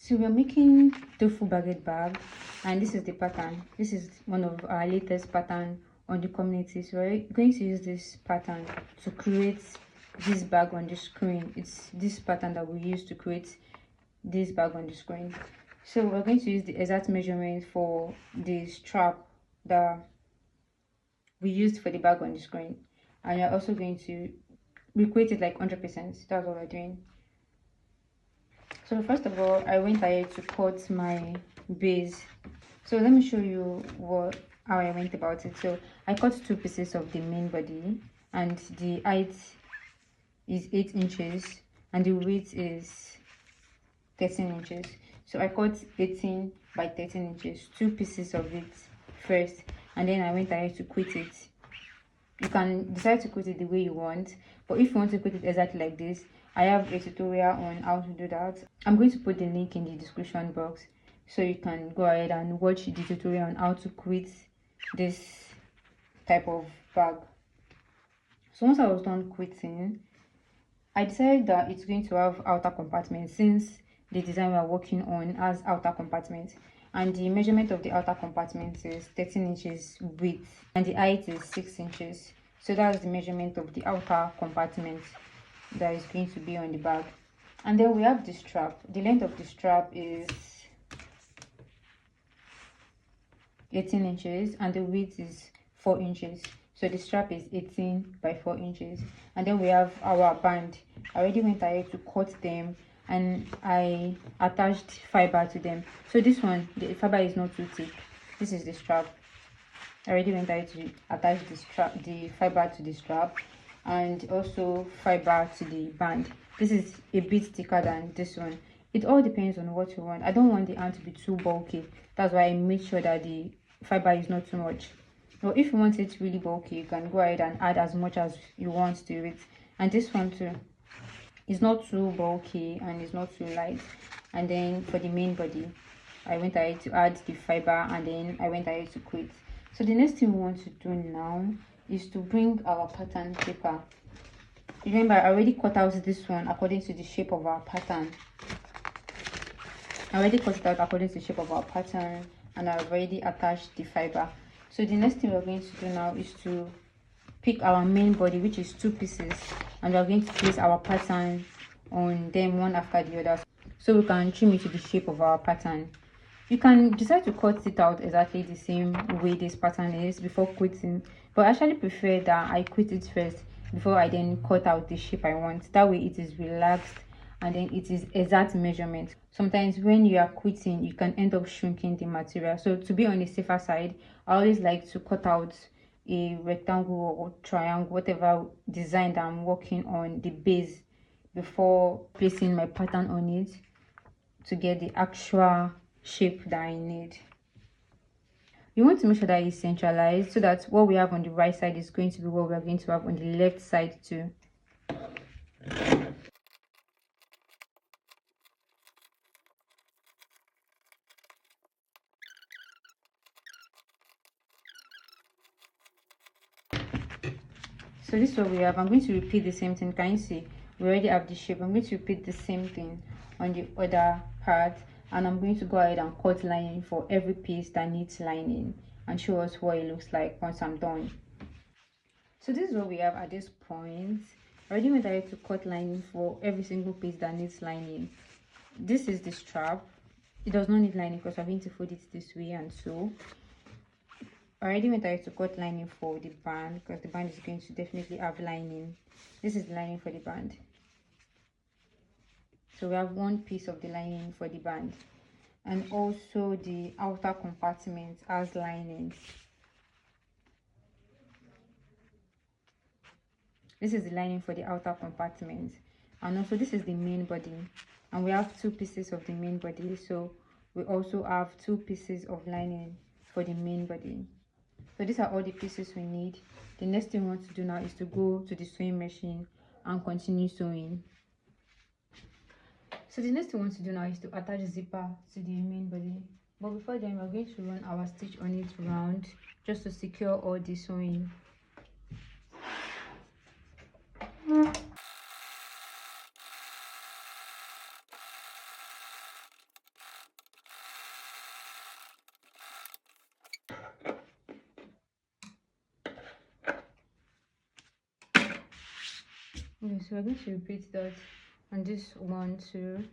So we're making tofu baguette bag, and this is the pattern. This is one of our latest pattern on the community. So we're going to use this pattern to create this bag on the screen. It's this pattern that we use to create this bag on the screen. So we're going to use the exact measurement for the strap that we used for the bag on the screen, and we're also going to recreate it like 100%. That's what we're doing. So first of all, I went ahead to cut my base. So let me show you how I went about it. So I cut 2 pieces of the main body, and the height is 8 inches and the width is 13 inches. So I cut 18 by 13 inches, 2 pieces of it first, and then I went ahead to quit it. You can decide to quit it the way you want, but if you want to quit it exactly like this, I have a tutorial on how to do that. I'm going to put the link in the description box so you can go ahead and watch the tutorial on how to quit this type of bag. So once I was done quitting, I decided that it's going to have outer compartment, since the design we are working on has outer compartment, and the measurement of the outer compartment is 13 inches width and the height is 6 inches. So that's the measurement of the outer compartment that is going to be on the bag. And then we have the strap. The length of the strap is 18 inches and the width is 4 inches. So the strap is 18 by 4 inches. And then we have our band. I already went ahead to cut them and I attached fiber to them. So this one, the fiber is not too thick. This is the strap. I already went ahead to attach the fiber to the strap, and also fiber to the band. This is a bit thicker than this one. It all depends on what you want. I don't want the hand to be too bulky. That's why I made sure that the fiber is not too much. But if you want it really bulky, you can go ahead and add as much as you want to it. And this one too is not too bulky and it's not too light. And then for the main body, I went ahead to add the fiber, and then I went ahead to quit. So the next thing we want to do now is to bring our pattern paper. Remember, I already cut out this one according to the shape of our pattern. I already cut it out according to the shape of our pattern, and I've already attached the fiber. So the next thing we're going to do now is to pick our main body, which is 2 pieces, and we're going to place our pattern on them one after the other, so we can trim it to the shape of our pattern. You can decide to cut it out exactly the same way this pattern is before quitting, but I actually prefer that I quit it first before I then cut out the shape I want. That way it is relaxed and then it is exact measurement. Sometimes when you are quitting, you can end up shrinking the material. So to be on the safer side, I always like to cut out a rectangle or triangle, whatever design that I'm working on, the base, before placing my pattern on it to get the actual shape that I need. You want to make sure that it's centralized so that what we have on the right side is going to be what we're going to have on the left side too. So this is what we have. I'm going to repeat the same thing. Can you see? We already have the shape. I'm going to repeat the same thing on the other part, and I'm going to go ahead and cut lining for every piece that needs lining and show us what it looks like once I'm done. So this is what we have at this point. I already went ahead to cut lining for every single piece that needs lining. This is the strap. It does not need lining because I'm going to fold it this way and so. I already went ahead to cut lining for the band because the band is going to definitely have lining. This is the lining for the band. So we have one piece of the lining for the band, and also the outer compartment has lining. This is the lining for the outer compartment, and also this is the main body, and we have 2 pieces of the main body, so we also have 2 pieces of lining for the main body. So these are all the pieces we need. The next thing we want to do now is to go to the sewing machine and continue sewing. So the next thing we want to do now is to attach the zipper to the main body. But before then, we're going to run our stitch on it round just to secure all the sewing. Okay, so we're going to repeat that on this one too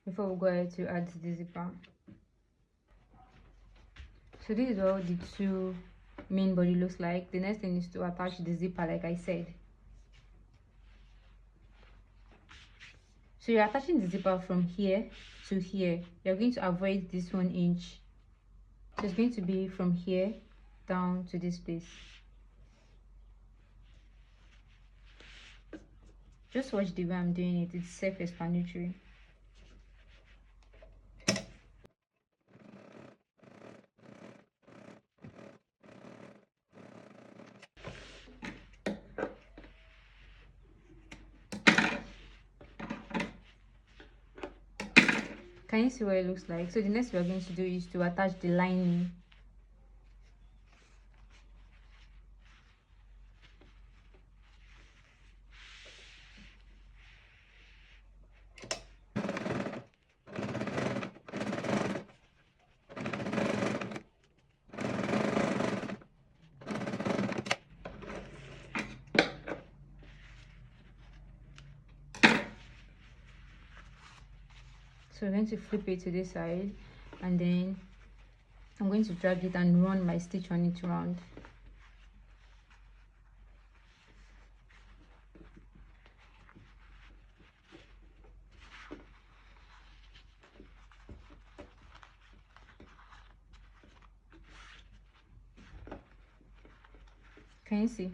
before we go ahead to add the zipper. So this is how the two main body looks like. The next thing is to attach the zipper, like I said. So you're attaching the zipper from here to here. You're going to avoid this 1 inch. So it's going to be from here down to this place. Just watch the way I'm doing it. It's self-explanatory. Can you see what it looks like? So the next we're going to do is to attach the lining. So we're going to flip it to this side, and then I'm going to drag it and run my stitch on it around. Can you see?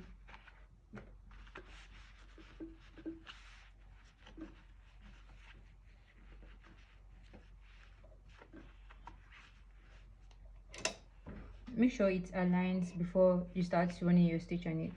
Make sure it aligns before you start running your stitch on it.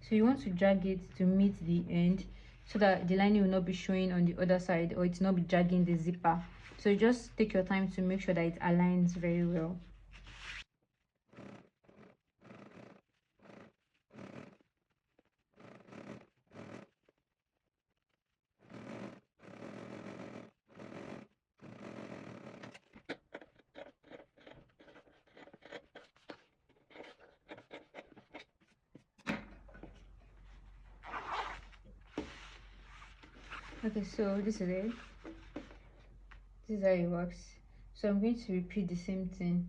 So you want to drag it to meet the end so that the lining will not be showing on the other side, or it's not be dragging the zipper. So you just take your time to make sure that it aligns very well. Okay, so this is it. This is how it works. So I'm going to repeat the same thing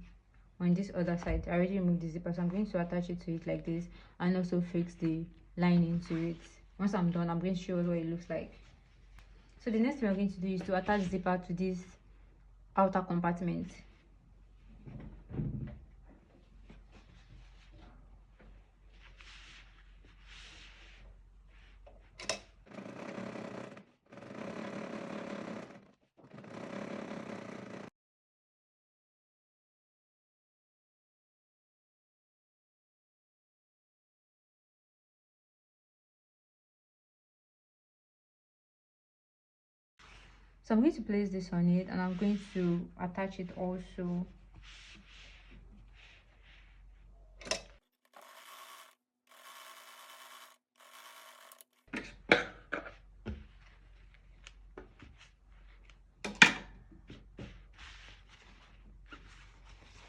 on this other side. I already removed the zipper, so I'm going to attach it to it like this and also fix the lining to it. Once I'm done, I'm going to show you what it looks like. So the next thing we're going to do is to attach the zipper to this outer compartment. So I'm going to place this on it, and I'm going to attach it also.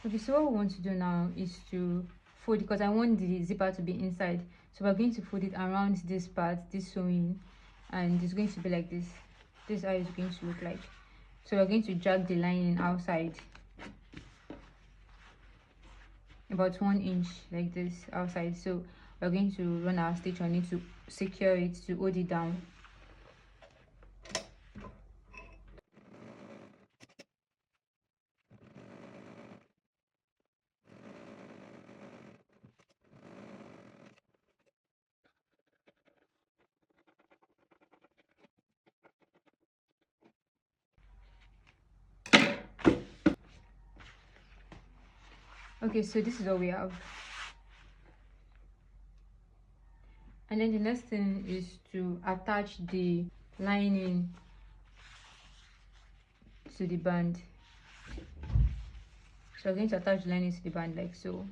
Okay, so what we want to do now is to fold, because I want the zipper to be inside. So we're going to fold it around this part, this sewing, and it's going to be like this. This is how it's going to look like. So we're going to drag the lining outside about 1 inch like this outside. So we're going to run our stitch on it to secure it, to hold it down. Okay, so this is what we have. And then the next thing is to attach the lining to the band. So I'm going to attach the lining to the band like so.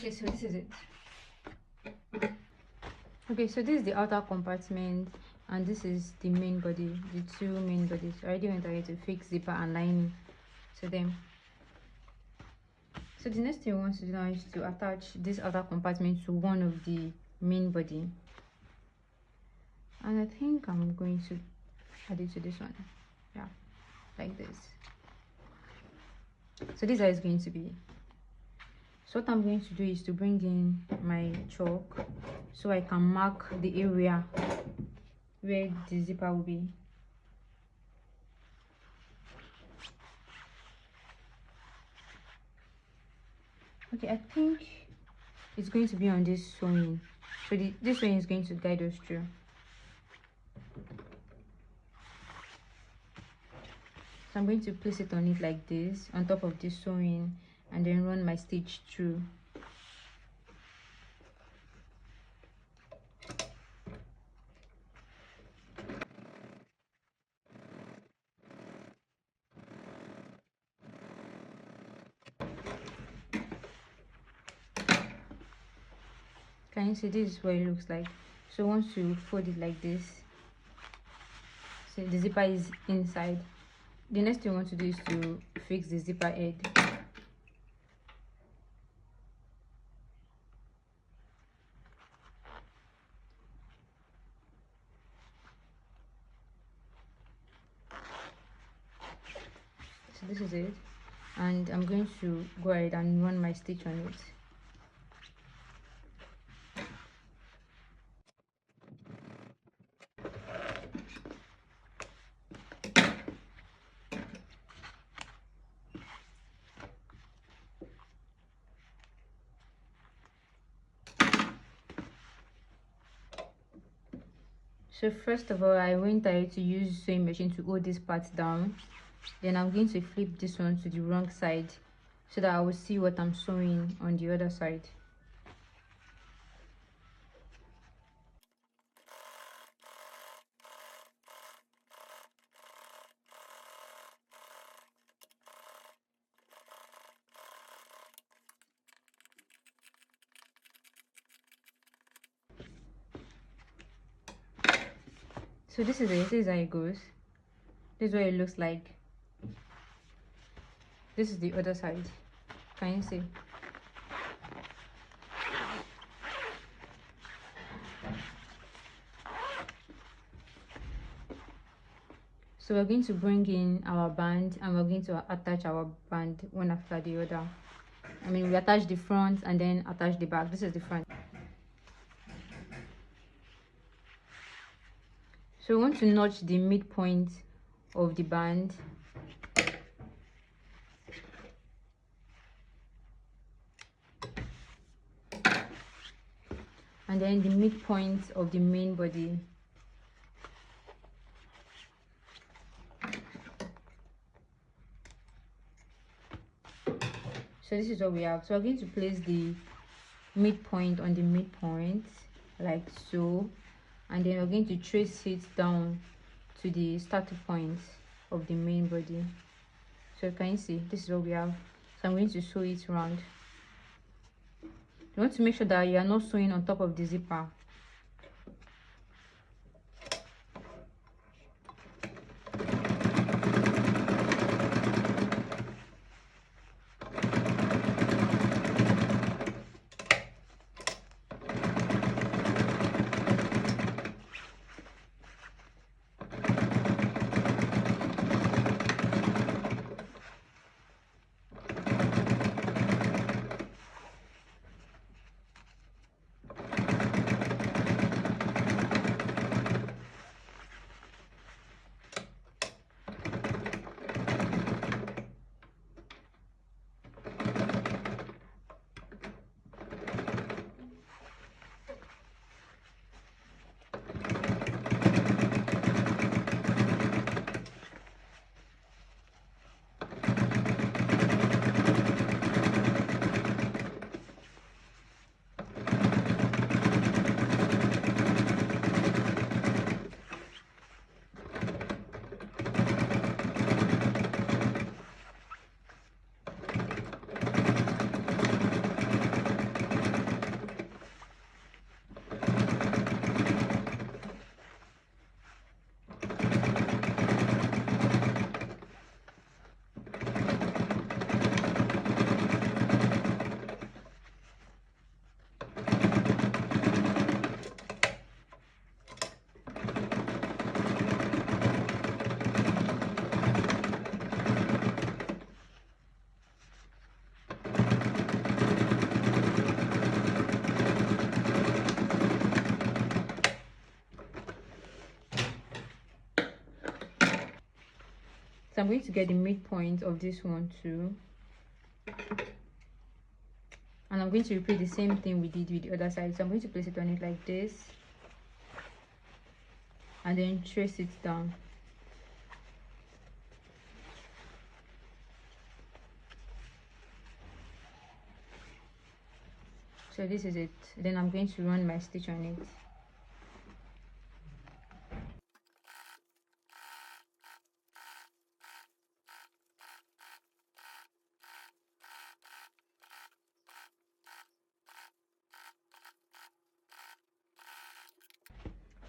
Okay, so this is it. Okay, so this is the outer compartment, and this is the main body, the two main bodies. I already went ahead to fix zipper and lining to them. So the next thing we want to do now is to attach this outer compartment to one of the main body, and I think I'm going to add it to this one. Yeah, like this. So this is how it's going to be. So what I'm going to do is to bring in my chalk so I can mark the area where the zipper will be. Okay, I think it's going to be on this sewing. So this sewing is going to guide us through. So I'm going to place it on it like this, on top of this sewing, and then run my stitch through. Can you see? This is what it looks like. So once you fold it like this, so the zipper is inside. The next thing you want to do is to fix the zipper head. So this is it, and I'm going to go ahead and run my stitch on it. So first of all, I went ahead to use sewing machine to hold this part down. Then I'm going to flip this one to the wrong side so that I will see what I'm sewing on the other side. So this is it. This is how it goes. This is what it looks like. This is the other side. Can you see? So we're going to bring in our band, and we're going to attach our band one after the other. I mean, we attach the front and then attach the back. This is the front. So we want to notch the midpoint of the band. And then the midpoint of the main body. So this is what we have. So we're going to place the midpoint on the midpoint like so, and then we're going to trace it down to the starting point of the main body. So can you see? This is what we have. So I'm going to sew it around. You want to make sure that you are not sewing on top of the zipper. I'm going to get the midpoint of this one too, and I'm going to repeat the same thing we did with the other side. So I'm going to place it on it like this and then trace it down. So this is it. Then I'm going to run my stitch on it.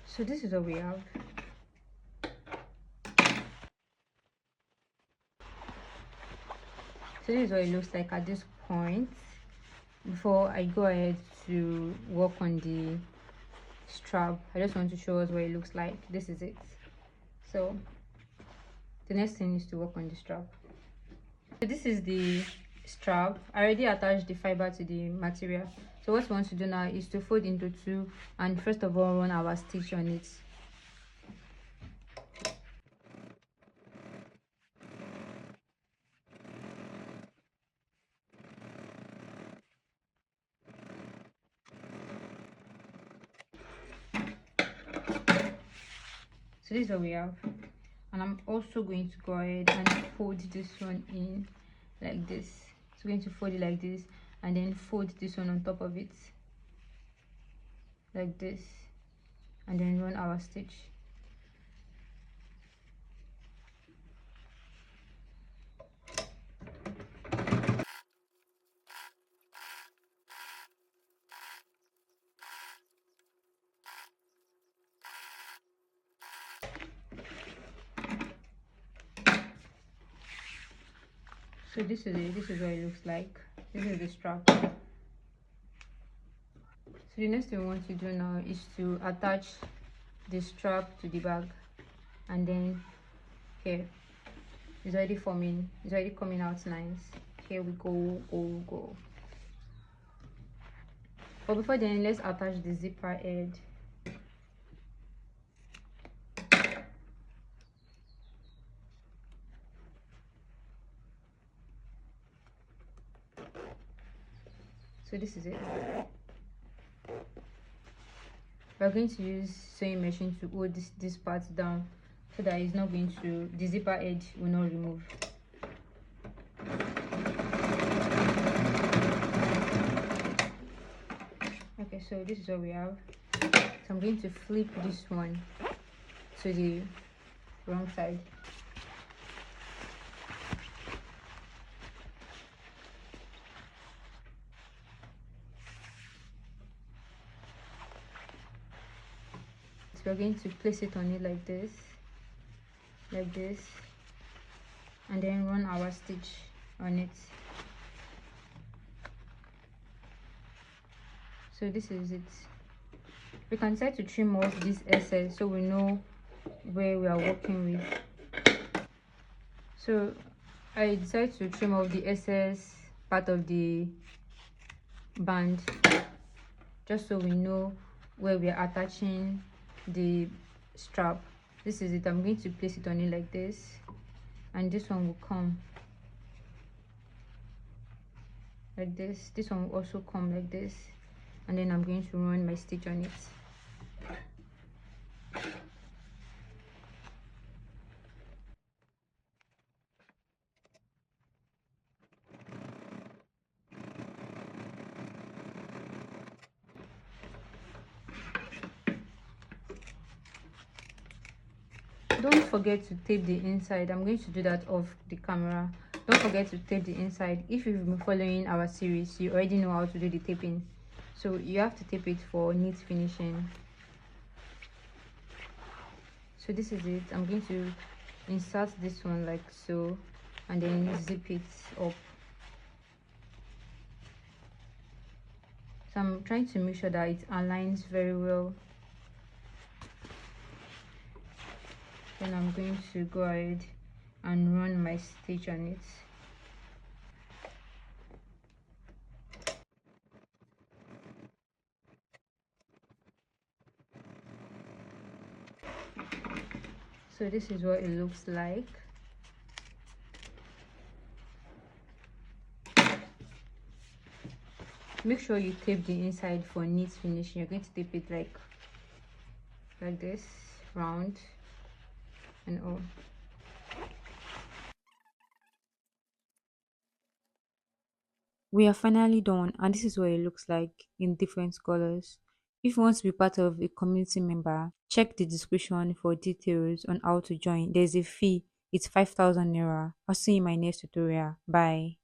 So this is what we have. So this is what it looks like at this point. Before I go ahead to work on the strap, I just want to show us what it looks like. This is it. So the next thing is to work on the strap. So this is the strap. I already attached the fiber to the material. So what we want to do now is to fold into two and first of all run our stitch on it. So this is what we have, and I'm also going to go ahead and fold this one in like this. So I'm going to fold it like this and then fold this one on top of it like this, and then run our stitch. So this is it. This is what it looks like. This is the strap. So the next thing we want to do now is to attach the strap to the bag, and then here it's already forming, it's already coming out nice. Here we go. But before then, let's attach the zipper head. So this is it. We're going to use sewing machine to hold this part down so that it's not going to, the zipper edge will not remove. Okay, so this is what we have. So I'm going to flip this one to the wrong side. So we're going to place it on it like this, and then run our stitch on it. So this is it. We can try to trim off this excess so we know where we are working with. So I decided to trim off the excess part of the band just so we know where we are attaching the strap. This is it. I'm going to place it on it like this, and this one will come like this. This one will also come like this, and then I'm going to run my stitch on it. Don't forget to tape the inside. I'm going to do that off the camera. Don't forget to tape the inside. If you've been following our series, you already know how to do the taping, so you have to tape it for neat finishing. So this is it. I'm going to insert this one like so, and then zip it up. So I'm trying to make sure that it aligns very well. Then I'm going to go ahead and run my stitch on it. So this is what it looks like. make sure you tape the inside for neat finishing. You're going to tape it like this, round and all. We are finally done, and this is what it looks like in different colors. If you want to be part of a community member, check the description for details on how to join. There's a fee, it's 5,000 naira. I'll see you in my next tutorial. Bye.